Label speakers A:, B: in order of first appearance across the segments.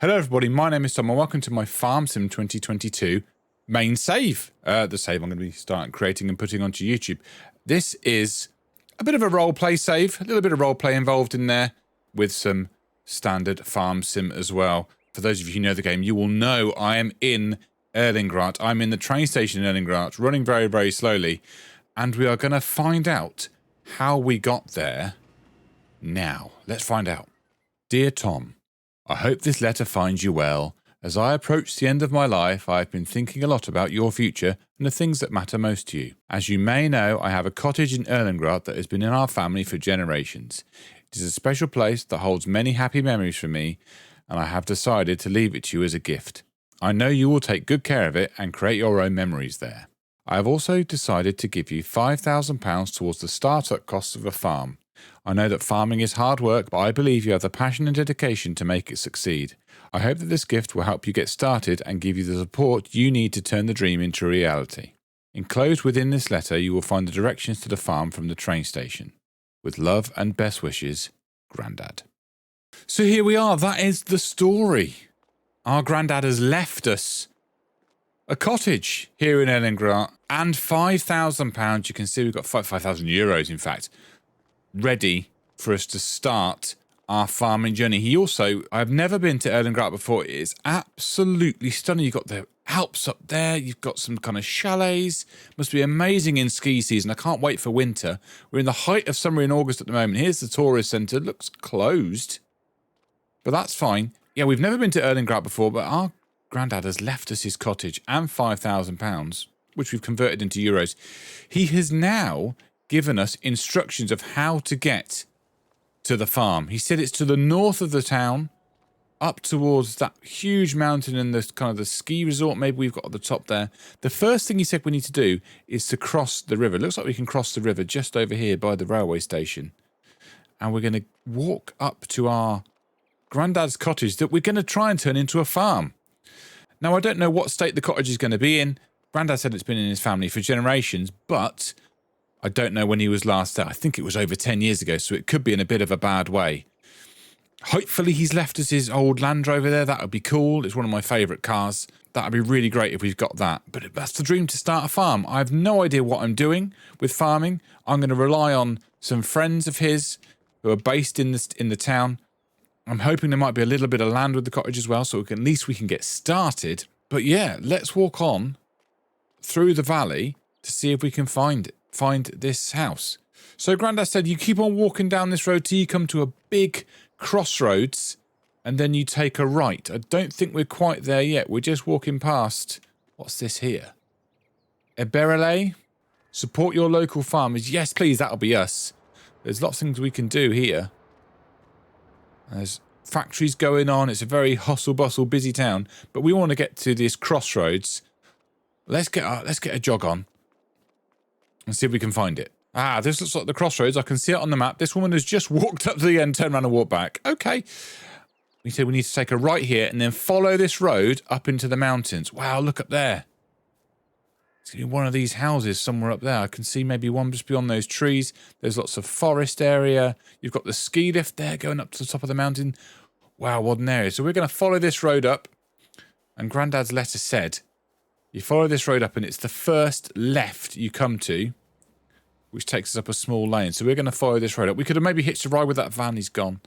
A: Hello everybody, my name is Tom and welcome to my Farm Sim 2022 main save. The save I'm going to be starting creating and putting onto YouTube. This is a bit of a roleplay save, a little bit of roleplay involved in there with some standard Farm Sim as well. For those of you who know the game, you will know I am in Elengrat. I'm in the train station in Elengrat, running very, very slowly. And we are going to find out how we got there now. Let's find out. Dear Tom, I hope this letter finds you well. As I approach the end of my life, I have been thinking a lot about your future and the things that matter most to you. As you may know, I have a cottage in Elengrat that has been in our family for generations. It is a special place that holds many happy memories for me, and I have decided to leave it to you as a gift. I know you will take good care of it and create your own memories there. I have also decided to give you £5,000 towards the startup costs of a farm. I know that farming is hard work, but I believe you have the passion and dedication to make it succeed. I hope that this gift will help you get started and give you the support you need to turn the dream into reality. Enclosed within this letter, you will find the directions to the farm from the train station. With love and best wishes, Grandad. So here we are. That is the story. Our Grandad has left us a cottage here in Elengrat and £5,000. You can see we've got 5,000 euros, in fact, ready for us to start our farming journey. He also, I've never been to Elengrat before. It is absolutely stunning. You've got the Alps up there. You've got some kind of chalets. Must be amazing in ski season. I can't wait for winter. We're in the height of summer in August at the moment. Here's the tourist centre. Looks closed, but that's fine. Yeah, we've never been to Elengrat before, but our Grandad has left us his cottage and £5,000, which we've converted into euros. He has now given us instructions of how to get to the farm. He said it's to the north of the town, up towards that huge mountain and the kind of the ski resort maybe we've got at the top there. The first thing he said we need to do is to cross the river. It looks like we can cross the river just over here by the railway station. And we're going to walk up to our Grandad's cottage that we're going to try and turn into a farm. Now, I don't know what state the cottage is going to be in. Grandad said it's been in his family for generations, but I don't know when he was last there. I think it was over 10 years ago, so it could be in a bit of a bad way. Hopefully he's left us his old Land Rover there. That would be cool. It's one of my favourite cars. That would be really great if we've got that. But that's the dream, to start a farm. I have no idea what I'm doing with farming. I'm going to rely on some friends of his who are based in the town. I'm hoping there might be a little bit of land with the cottage as well, so at least we can get started. But yeah, let's walk on through the valley to see if we can find this house. So Grandad said you keep on walking down this road till you come to a big crossroads, and then you take a right. I don't think we're quite there yet. We're just walking past. What's this here? Eberele? Support your local farmers. Yes, please, that'll be us. There's lots of things we can do here. There's factories going on. It's a very hustle-bustle, busy town. But we want to get to this crossroads. Let's get a jog on and see if we can find it. Ah, this looks like the crossroads. I can see it on the map. This woman has just walked up to the end, turned around and walked back. Okay. We said we need to take a right here and then follow this road up into the mountains. Wow, look up there. It's going to be one of these houses somewhere up there. I can see maybe one just beyond those trees. There's lots of forest area. You've got the ski lift there going up to the top of the mountain. Wow, what an area. So we're going to follow this road up. And Grandad's letter said, you follow this road up and it's the first left you come to, which takes us up a small lane. So we're going to follow this road up. We could have maybe hitched a ride with that van. He's gone.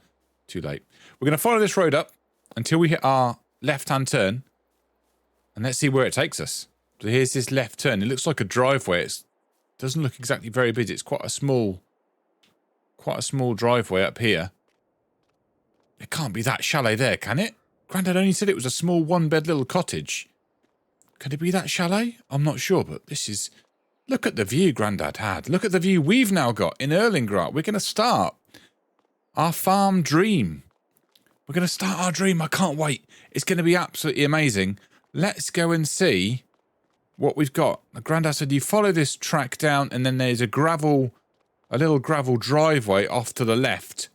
A: Too late. We're going to follow this road up until we hit our left-hand turn. And let's see where it takes us. So here's this left turn. It looks like a driveway. It doesn't look exactly very busy. It's quite a small driveway up here. It can't be that chalet there, can it? Grandad only said it was a small one-bed little cottage. Could it be that chalet? I'm not sure, but this is... Look at the view Grandad had. Look at the view we've now got in Elengrat. We're going to start our farm dream. We're going to start our dream. I can't wait. It's going to be absolutely amazing. Let's go and see what we've got. Grandad said you follow this track down and then there's a little gravel driveway off to the left.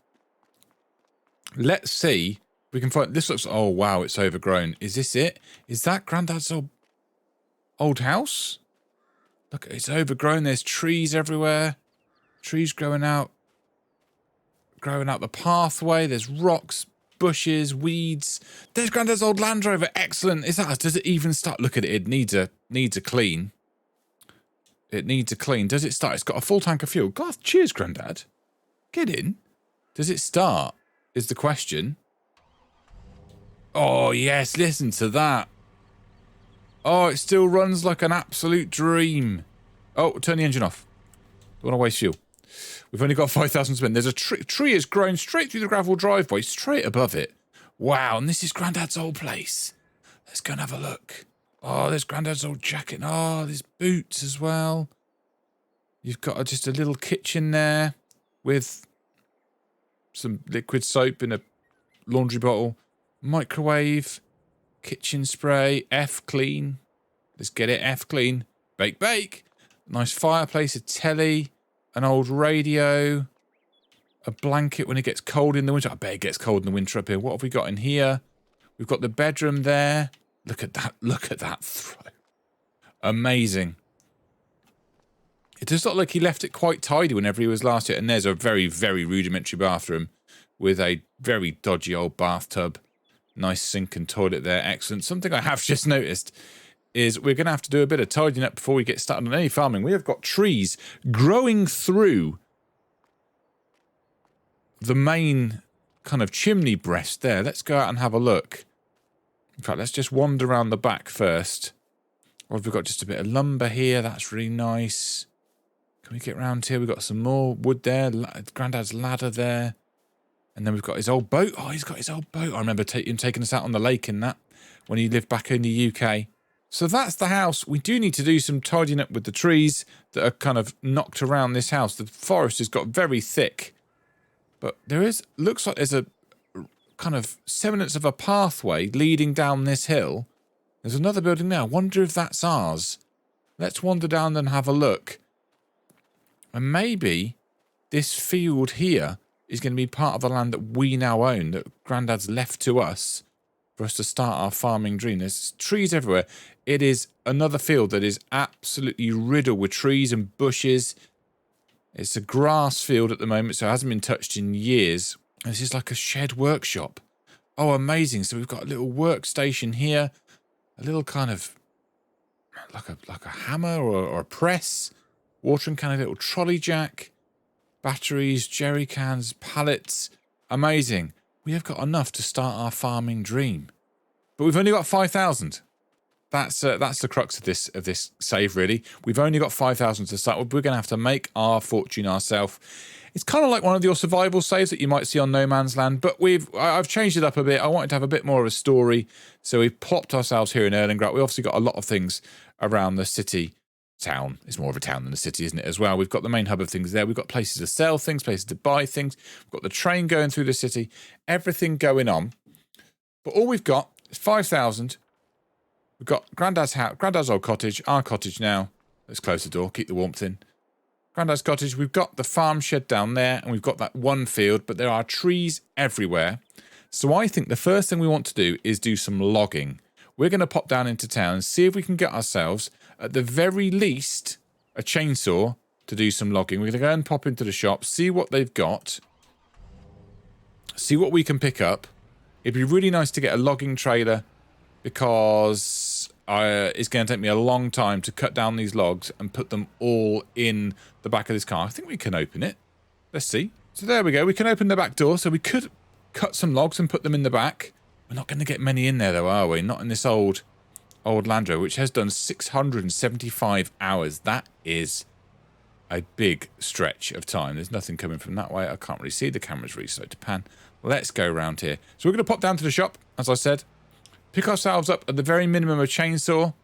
A: Let's see if we can find... This looks... Oh, wow, it's overgrown. Is this it? Is that Grandad's old house? Look, it's overgrown. There's trees everywhere. Trees growing out the pathway. There's rocks. bushes, weeds. There's Grandad's old Land Rover. Excellent. Is that us? Does it even start? Look at it. It needs a clean. It needs a clean. Does it start? It's got a full tank of fuel. God, cheers, Grandad. Get in. Does it start? Is the question. Oh, yes. Listen to that. Oh, it still runs like an absolute dream. Oh, turn the engine off. Don't want to waste fuel. We've only got 5,000 to spend. There's a tree has grown straight through the gravel driveway, straight above it. Wow, and this is Grandad's old place. Let's go and have a look. Oh, there's Grandad's old jacket. Oh, there's boots as well. You've got just a little kitchen there with some liquid soap in a laundry bottle. Microwave. Kitchen spray. F clean. Let's get it F clean. Bake, bake. Nice fireplace, a telly. An old radio, a blanket when it gets cold in the winter. I bet it gets cold in the winter up here. What have we got in here? We've got the bedroom there. Look at that. Look at that throw. Amazing. It does look like he left it quite tidy whenever he was last here. And there's a very, very rudimentary bathroom with a very dodgy old bathtub. Nice sink and toilet there. Excellent. Something I have just noticed is we're going to have to do a bit of tidying up before we get started on any farming. We have got trees growing through the main kind of chimney breast there. Let's go out and have a look. In fact, let's just wander around the back first. Or we've got just a bit of lumber here. That's really nice. Can we get round here? We've got some more wood there. Grandad's ladder there. And then we've got his old boat. Oh, he's got his old boat. I remember him taking us out on the lake in that when he lived back in the UK. So that's the house. We do need to do some tidying up with the trees that are kind of knocked around this house. The forest has got very thick. But looks like there's a kind of semblance of a pathway leading down this hill. There's another building there. I wonder if that's ours. Let's wander down and have a look. And maybe this field here is going to be part of the land that we now own, that Grandad's left to us for us to start our farming dream. There's trees everywhere. It is another field that is absolutely riddled with trees and bushes. It's a grass field at the moment, so it hasn't been touched in years. This is like a shed workshop. Oh, amazing. So we've got a little workstation here, a little kind of like a hammer or a press, watering can, a little trolley jack, batteries, jerry cans, pallets. Amazing. We have got enough to start our farming dream. But we've only got 5,000. That's the crux of this save, really. We've only got 5,000 to start with. We're going to have to make our fortune ourselves. It's kind of like one of your survival saves that you might see on No Man's Land, but I've changed it up a bit. I wanted to have a bit more of a story, so we've plopped ourselves here in Elengrat. We obviously got a lot of things around the city. Town. It's more of a town than a city, isn't it, as well? We've got the main hub of things there. We've got places to sell things, places to buy things. We've got the train going through the city. Everything going on. But all we've got is 5,000. We've got Grandad's house, Grandad's old cottage, our cottage now. Let's close the door, keep the warmth in. Grandad's cottage. We've got the farm shed down there, and we've got that one field, but there are trees everywhere. So I think the first thing we want to do is do some logging. We're going to pop down into town and see if we can get ourselves, at the very least, a chainsaw to do some logging. We're going to go and pop into the shop, see what they've got, see what we can pick up. It'd be really nice to get a logging trailer because it's going to take me a long time to cut down these logs and put them all in the back of this car. I think we can open it. Let's see. So there we go. We can open the back door. So we could cut some logs and put them in the back. We're not going to get many in there, though, are we? Not in this old Land Rover, which has done 675 hours. That is a big stretch of time. There's nothing coming from that way. I can't really see. The camera's really slow to pan. Let's go around here. So we're going to pop down to the shop, as I said. Pick ourselves up at the very minimum a chainsaw.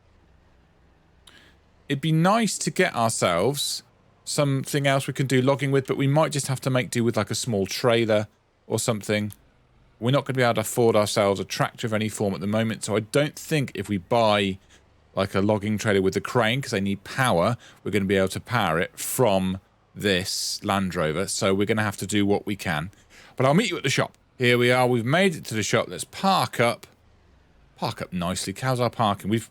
A: It'd be nice to get ourselves something else we can do logging with, but we might just have to make do with like a small trailer or something. We're not going to be able to afford ourselves a tractor of any form at the moment, so I don't think if we buy like a logging trailer with a crane, because they need power, we're going to be able to power it from this Land Rover, so we're going to have to do what we can. But I'll meet you at the shop. Here we are. We've made it to the shop. Let's park up. Park up nicely. How's our parking? We've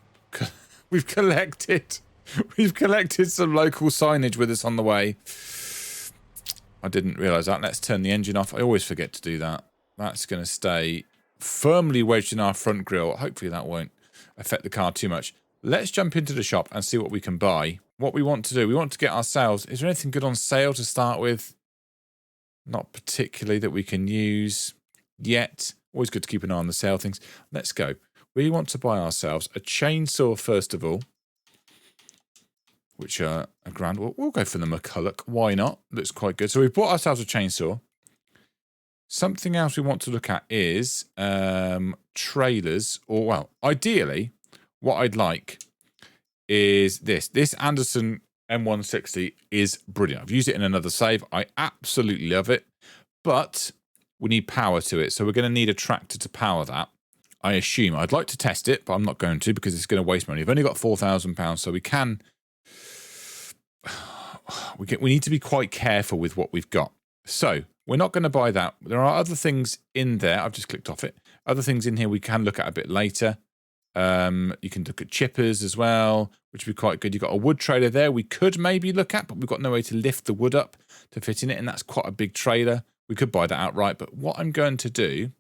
A: collected some local signage with us on the way. I didn't realise that. Let's turn the engine off. I always forget to do that. That's going to stay firmly wedged in our front grille. Hopefully that won't affect the car too much. Let's jump into the shop and see what we can buy. What we want to do, we want to get ourselves... Is there anything good on sale to start with? Not particularly that we can use yet. Always good to keep an eye on the sale things. Let's go. We want to buy ourselves a chainsaw first of all, which are a grand. We'll go for the McCulloch. Why not? Looks quite good. So we've bought ourselves a chainsaw. Something else we want to look at is trailers, or well, ideally, what I'd like is this. This Anderson M160 is brilliant. I've used it in another save. I absolutely love it, but we need power to it. So we're going to need a tractor to power that. I assume. I'd like to test it, but I'm not going to because it's going to waste money. We've only got £4,000, so we can... We need to be quite careful with what we've got. So we're not going to buy that. There are other things in there. I've just clicked off it. Other things in here we can look at a bit later. You can look at chippers as well, which would be quite good. You've got a wood trailer there we could maybe look at, but we've got no way to lift the wood up to fit in it, and that's quite a big trailer. We could buy that outright, but what I'm going to do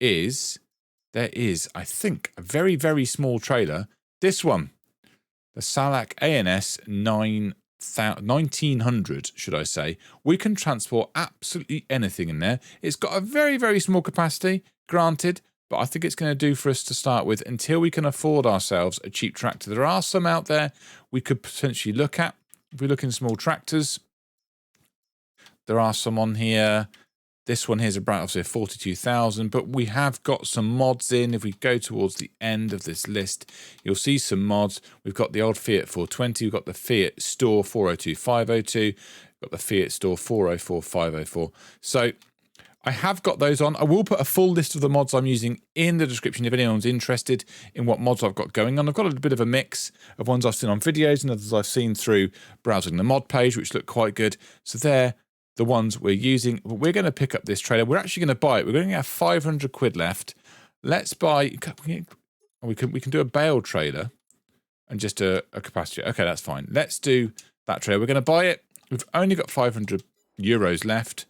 A: is there is, I think, a very, very small trailer. This one, the Salak ANS 1900, should I say. We can transport absolutely anything in there. It's got a very, very small capacity, granted, but I think it's going to do for us to start with until we can afford ourselves a cheap tractor. There are some out there we could potentially look at. If we look in small tractors, there are some on here. This one here is about, obviously, 42,000, but we have got some mods in. If we go towards the end of this list, you'll see some mods. We've got the old Fiat 420. We've got the Fiat Store 402-502. We've got the Fiat Store 404-504. So I have got those on. I will put a full list of the mods I'm using in the description if anyone's interested in what mods I've got going on. I've got a bit of a mix of ones I've seen on videos and others I've seen through browsing the mod page, which look quite good. So there. The ones we're using. We're going to pick up this trailer. We're actually going to buy it. We're going to have 500 quid left. Let's buy. We can do a bale trailer and just a capacity. Okay, that's fine. Let's do that trailer. We're going to buy it. We've only got 500 euros left.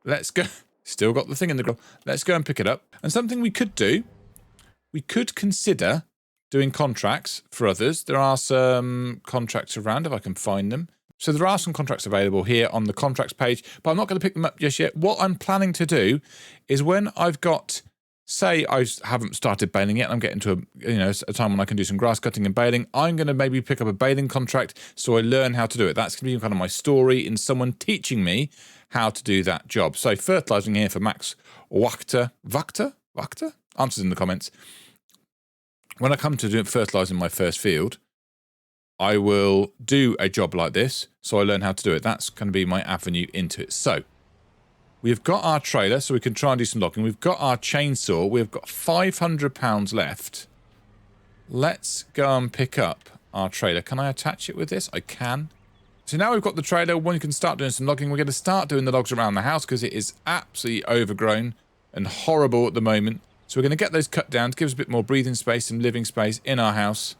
A: Let's go. Still got the thing in the grill. Let's go and pick it up. And something we could do, we could consider doing contracts for others. There are some contracts around if I can find them. So there are some contracts available here on the contracts page, but I'm not going to pick them up just yet. What I'm planning to do is when I've got, say I haven't started baling yet, I'm getting to a time when I can do some grass cutting and baling, I'm going to maybe pick up a baling contract so I learn how to do it. That's going to be kind of my story in someone teaching me how to do that job. So fertilising here for Max Wachter? Answers in the comments. When I come to do fertilising my first field, I will do a job like this, so I learn how to do it. That's going to be my avenue into it. So, we've got our trailer, so we can try and do some logging. We've got our chainsaw. We've got £500 left. Let's go and pick up our trailer. Can I attach it with this? I can. So now we've got the trailer. One can start doing some logging. We're going to start doing the logs around the house because it is absolutely overgrown and horrible at the moment. So we're going to get those cut down to give us a bit more breathing space and living space in our house.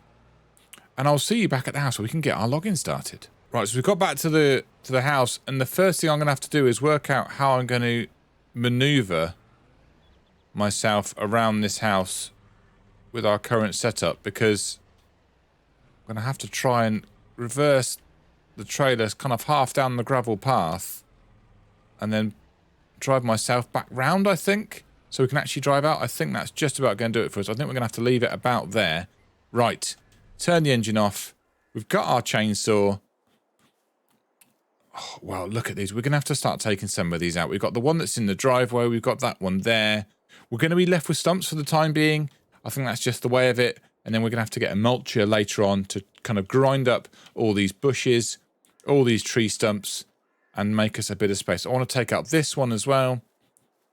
A: And I'll see you back at the house so we can get our login started. Right, so we've got back to the house, and the first thing I'm going to have to do is work out how I'm going to maneuver myself around this house with our current setup, because I'm going to have to try and reverse the trailer kind of half down the gravel path and then drive myself back round, I think, so we can actually drive out. I think that's just about going to do it for us. I think we're going to have to leave it about there. Right. Turn the engine off. We've got our chainsaw. Oh, wow, look at these. We're going to have to start taking some of these out. We've got the one that's in the driveway. We've got that one there. We're going to be left with stumps for the time being. I think that's just the way of it. And then we're going to have to get a mulcher later on to kind of grind up all these bushes, all these tree stumps, and make us a bit of space. I want to take out this one as well,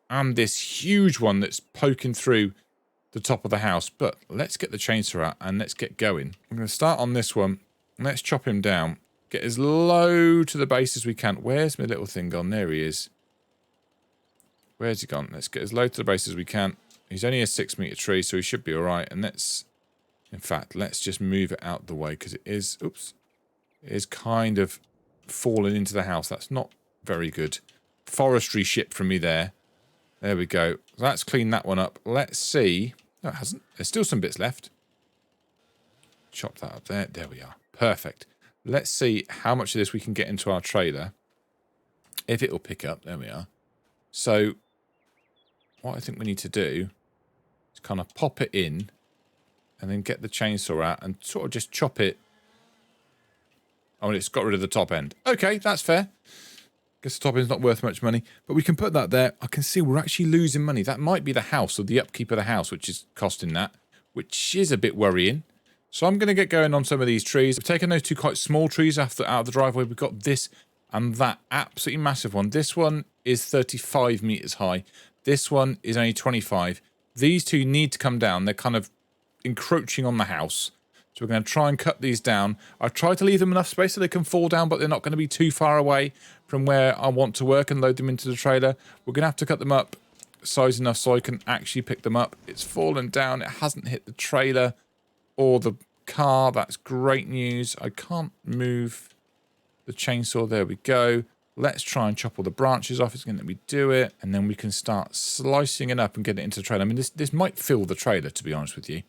A: and this huge one that's poking through the top of the house. But let's get the chainsaw out and let's get going. I'm going to start on this one. Let's chop him down. Get as low to the base as we can. Where's my little thing gone? There he is. Where's he gone? Let's get as low to the base as we can. He's only a 6-meter tree, so he should be all right. And let's, in fact, let's just move it out the way because it is, oops, it is kind of falling into the house. That's not very good. Forestry ship from me there. There we go. So that's cleaned that one up. Let's see. No, it hasn't. There's still some bits left. Chop that up there. There we are. Perfect. Let's see how much of this we can get into our trailer. If it will pick up. There we are. So, what I think we need to do is kind of pop it in and then get the chainsaw out and sort of just chop it. Oh, and it's got rid of the top end. Okay, that's fair. Guess the top end's not worth much money. But we can put that there. I can see we're actually losing money. That might be the house or the upkeep of the house, which is costing that, which is a bit worrying. So I'm going to get going on some of these trees. I've taken those two quite small trees out of the driveway. We've got this and that absolutely massive one. This one is 35 meters high. This one is only 25. These two need to come down. They're kind of encroaching on the house. So we're going to try and cut these down. I've tried to leave them enough space so they can fall down, but they're not going to be too far away from where I want to work and load them into the trailer. We're going to have to cut them up size enough so I can actually pick them up. It's fallen down. It hasn't hit the trailer or the car. That's great news. I can't move the chainsaw. There we go. Let's try and chop all the branches off. It's going to let me do it. And then we can start slicing it up and get it into the trailer. I mean, this might fill the trailer, to be honest with you.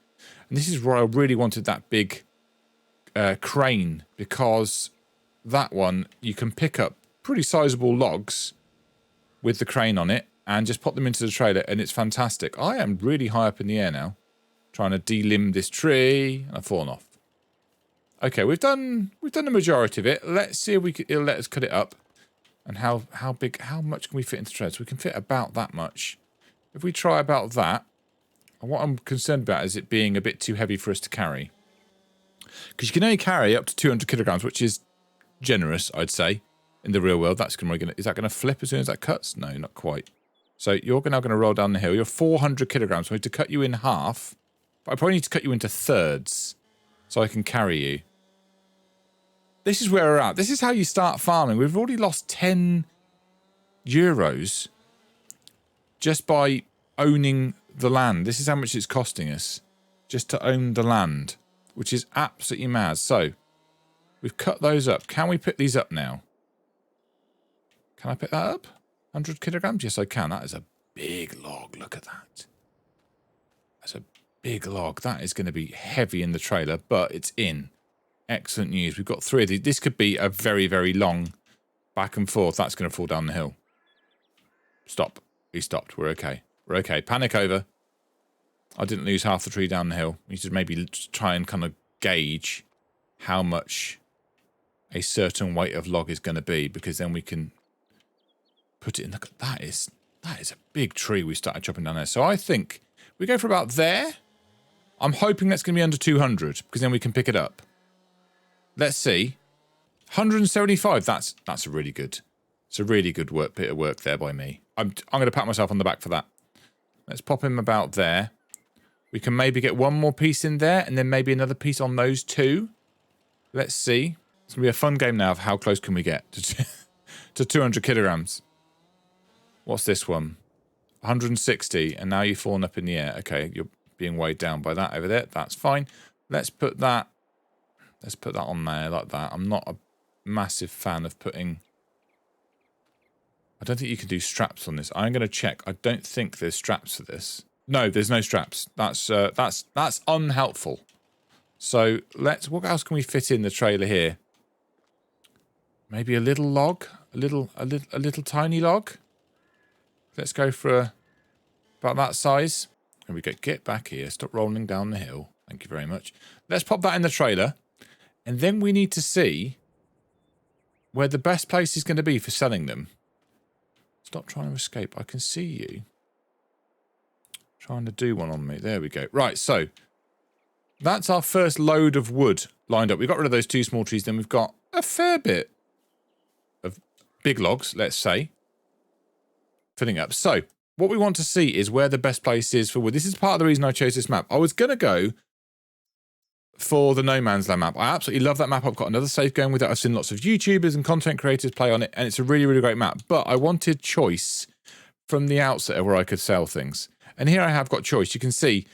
A: And this is where I really wanted that big crane, because that one, you can pick up pretty sizable logs with the crane on it and just pop them into the trailer, and it's fantastic. I am really high up in the air now, trying to delimb this tree, and I've fallen off. Okay, we've done the majority of it. Let's see if it'll let us cut it up. And how much can we fit into the trailer? So we can fit about that much. If we try about that, and what I'm concerned about is it being a bit too heavy for us to carry. Because you can only carry up to 200 kilograms, which is generous, I'd say, in the real world. Is that going to flip as soon as that cuts? No, not quite. So you're now going to roll down the hill. You're 400 kilograms. So I need to cut you in half. But I probably need to cut you into thirds so I can carry you. This is where we're at. This is how you start farming. We've already lost 10 euros just by owning the land. This is how much it's costing us just to own the land, which is absolutely mad. So we've cut those up. Can we pick these up now? Can I pick that up? 100 kilograms? Yes, I can. That is a big log. Look at that. That's a big log. That is going to be heavy in the trailer, but it's in. Excellent news. We've got 3 of these. This could be a very, very long back and forth. That's going to fall down the hill. Stop. He stopped. We're okay. We're okay. Panic over. I didn't lose half the tree down the hill. We should maybe try and kind of gauge how much a certain weight of log is going to be, because then we can put it in the... That is a big tree we started chopping down there. So I think we go for about there. I'm hoping that's going to be under 200, because then we can pick it up. Let's see. 175. That's a really good... It's a really good bit of work there by me. I'm going to pat myself on the back for that. Let's pop him about there. We can maybe get one more piece in there, and then maybe another piece on those two. Let's see. It's going to be a fun game now of how close can we get to 200 kilograms. What's this one? 160, and now you've fallen up in the air. Okay, you're being weighed down by that over there. That's fine. Let's put that on there like that. I'm not a massive fan of putting... I don't think you can do straps on this. I'm going to check. I don't think there's straps for this. No, there's no straps. That's unhelpful. So what else can we fit in the trailer here? Maybe a little log, a little tiny log. Let's go for about that size. And we go, get back here. Stop rolling down the hill. Thank you very much. Let's pop that in the trailer. And then we need to see where the best place is going to be for selling them. Stop trying to escape. I can see you. Trying to do one on me. There we go. Right, so that's our first load of wood lined up. We got rid of those 2 small trees. Then we've got a fair bit of big logs, let's say, filling up. So what we want to see is where the best place is for wood. This is part of the reason I chose this map. I was going to go for the No Man's Land map. I absolutely love that map. I've got another save going with it. I've seen lots of YouTubers and content creators play on it, and it's a really, really great map. But I wanted choice from the outset of where I could sell things. And here I have got choice. You can see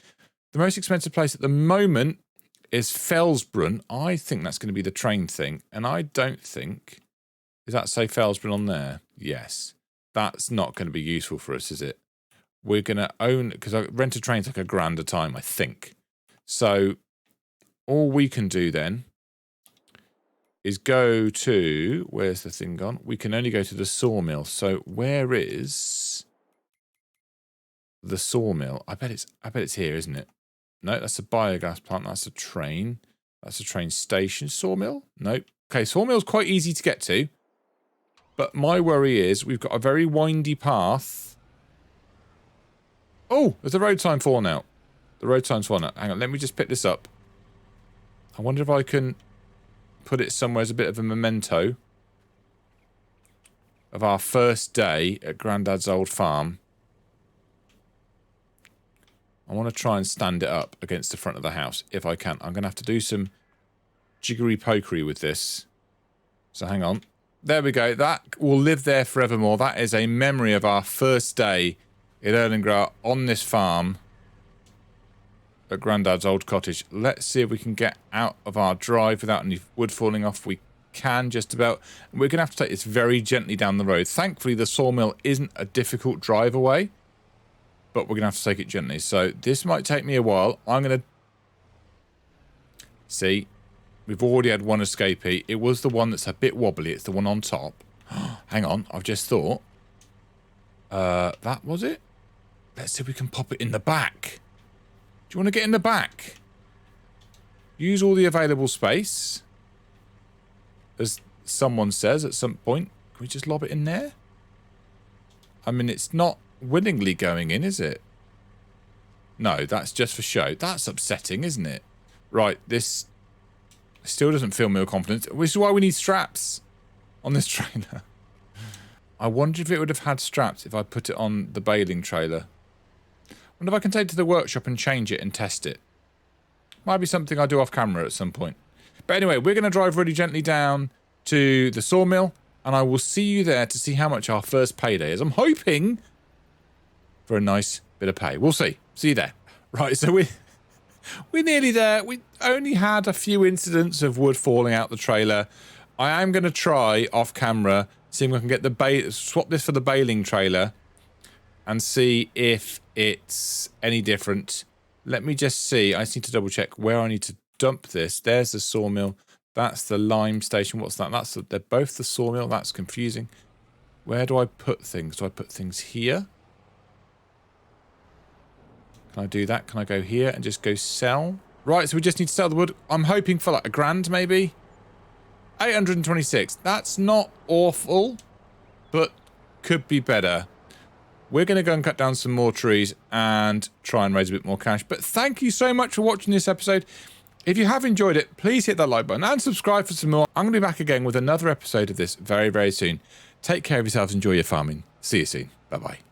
A: the most expensive place at the moment is Felsbrunn. I think that's going to be the train thing. And I don't think... Does that say Felsbrunn on there? Yes. That's not going to be useful for us, is it? we're going to own, because rent a train's like £1,000 a time, I think. So all we can do then is go to, where's the thing gone? We can only go to the sawmill. So where is the sawmill? I bet it's here, isn't it? No, that's a biogas plant. That's a train. That's a train station. Sawmill? Nope. Okay, sawmill's quite easy to get to. But my worry is we've got a very windy path. Oh, there's a road sign falling out. The road sign's falling out. Hang on, let me just pick this up. I wonder if I can put it somewhere as a bit of a memento of our first day at Grandad's old farm. I want to try and stand it up against the front of the house, if I can. I'm going to have to do some jiggery-pokery with this. So hang on. There we go. That will live there forevermore. That is a memory of our first day in Elengrat on this farm at Grandad's old cottage. Let's see if we can get out of our drive without any wood falling off. We can just about. We're going to have to take this very gently down the road. Thankfully, the sawmill isn't a difficult drive away, but we're going to have to take it gently. So this might take me a while. I'm going to... See, we've already had one escapee. It was the one that's a bit wobbly. It's the one on top. Hang on, I've just thought. That was it? Let's see if we can pop it in the back. Do you want to get in the back? Use all the available space. As someone says at some point. Can we just lob it in there? I mean, it's not willingly going in, is it? No, that's just for show. That's upsetting, isn't it? Right, this still doesn't fill me with confidence, which is why we need straps on this trailer. I wonder if it would have had straps if I put it on the baling trailer. I wonder if I can take it to the workshop and change it and test it. Might be something I do off camera at some point. But anyway, we're going to drive really gently down to the sawmill, and I will see you there to see how much our first payday is. I'm hoping for a nice bit of pay. We'll see. See you there. Right, so we're nearly there. We only had a few incidents of wood falling out the trailer. I am going to try off camera, see if I can get swap this for the baling trailer and see if it's any different. Let me just see. I just need to double check where I need to dump this. There's the sawmill. That's the lime station. What's that? They're both the sawmill. That's confusing. Where do I put things? Do I put things here? Can I do that? Can I go here and just go sell? Right, so we just need to sell the wood. I'm hoping for like £1,000 maybe. 826. That's not awful, but could be better. We're going to go and cut down some more trees and try and raise a bit more cash. But thank you so much for watching this episode. If you have enjoyed it, please hit that like button and subscribe for some more. I'm going to be back again with another episode of this very, very soon. Take care of yourselves. Enjoy your farming. See you soon. Bye-bye.